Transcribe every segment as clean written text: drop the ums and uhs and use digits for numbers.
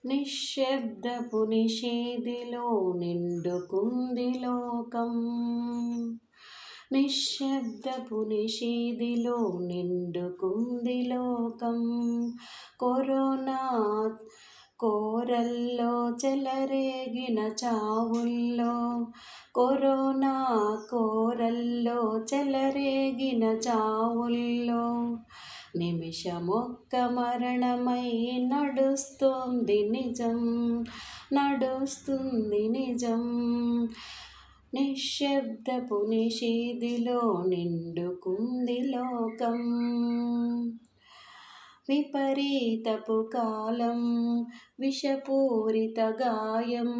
నిశ్శబ్దపు నిషేధిలో నిండుకుంది లోకం. నిశ్శబ్దపు నిషేధిలో నిండుకుంది లోకం. కరోనా కోరల్లో చెలరేగిన చావుల్లో, కరోనా కోరల్లో చెలరేగిన చావుల్లో నిమిషమొక్క మరణమై నడుస్తుంది నిజం, నడుస్తుంది నిజం. నిశ్శబ్దపు నిషేధిలో నిండుకుంది లోకం. విపరీతపు కాలం విషపూరిత గాయం,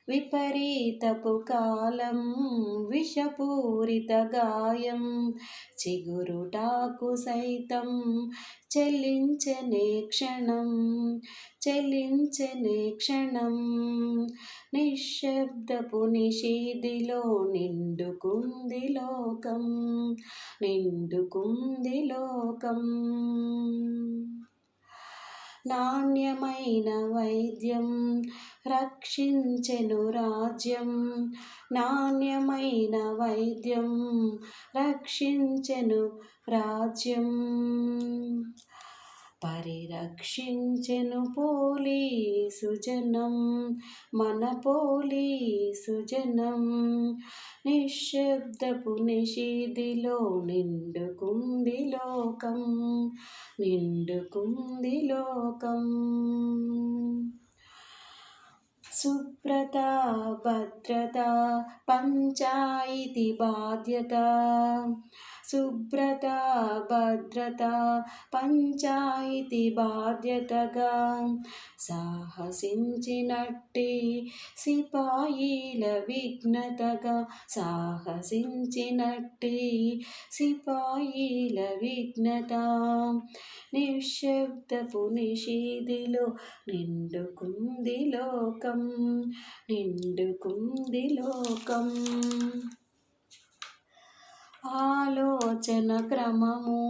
విపరీతపు కాలం విషపూరిత గాయం. చిగురుటాకు సైతం చెల్లించనే క్షణం, చెల్లించనే క్షణం. నిశ్శబ్దపు నిషేధిలో నిండుకుంది లోకం, నిండుకుంది లోకం. నాణ్యమైన వైద్యం రక్షించెను రాజ్యం, నాణ్యమైన వైద్యం రక్షించెను రాజ్యం. పరిరక్షించెను పోలీసు జనం, మన పోలీసు జనం. నిశ్శబ్దపు నిషేధిలో నిండుకుంది లోకం, నిండుకుంది లోకం. శుభ్రత భద్రత పంచాయితీ బాధ్యత, శుభ్రత భద్రత పంచాయితీ బాధ్యతగా సాహసించినట్టి సిపాయిల విఘ్నతగా, సాహసించినట్టి సిపాయిల విఘ్నత. నిశ్శబ్దపు నిషేధిలో నిండుకుంది లోకం, నిండుకుంది లోకం. ఆలోచన క్రమము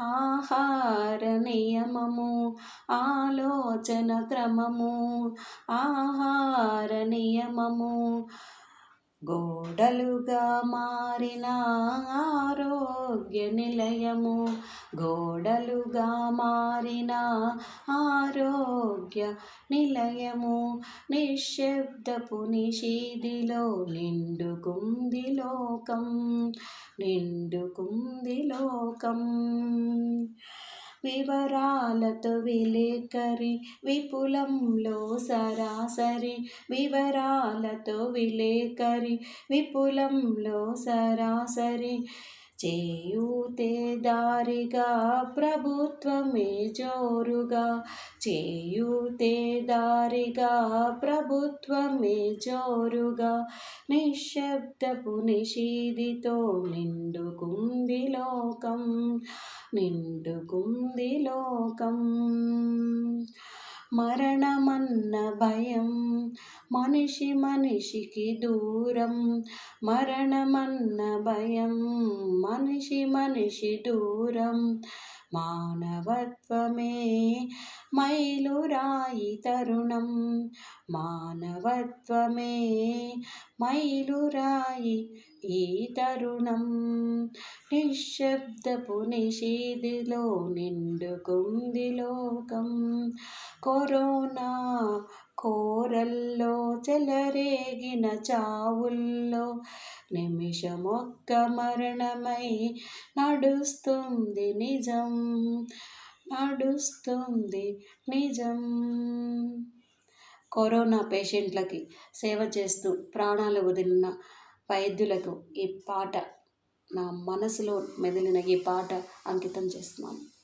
ఆహార నియమము, ఆలోచన క్రమము ఆహార నియమము. గోడలుగా మారిన ఆరోగ్య నిలయము, గోడలుగా మారిన ఆరోగ్య నిలయము. నిశ్శబ్దపు నిషేధిలో నిండుకుంది లోకం, నిండుకుంది లోకం. వివరాలతో విలేకరి విపులంలో సరాసరి, వివరాలతో విలేకరి విపులంలో సరాసరి. చేయూతే దారిగా ప్రభుత్వమే జోరుగా, చేయూతే దారిగా ప్రభుత్వమే జోరుగా. నిశ్శబ్దపు నిషేధితో నిండుకుంది లోకం, నిండుకుంది లోకం. మరణమన్న భయం మనిషి మనిషికి దూరం, మరణమన్న భయం మనిషి మనిషి దూరం. మానవత్వమే మైలురాయి తరుణం, మానవత్వమే మైలురాయి ఈ తరుణం. నిశ్శబ్దపు నిషేధిలో నిండుకుంది లోకం. కరోనా కోరల్లో చెలరేగిన చావుల్లో నిమిషమొక్క మరణమై నడుస్తుంది నిజం, నడుస్తుంది నిజం. కరోనా పేషెంట్లకి సేవ చేస్తూ ప్రాణాలు వదిలిన వైద్యులకు ఈ పాట, నా మనసులో మెదిలిన ఈ పాట అంకితం చేస్తున్నాను.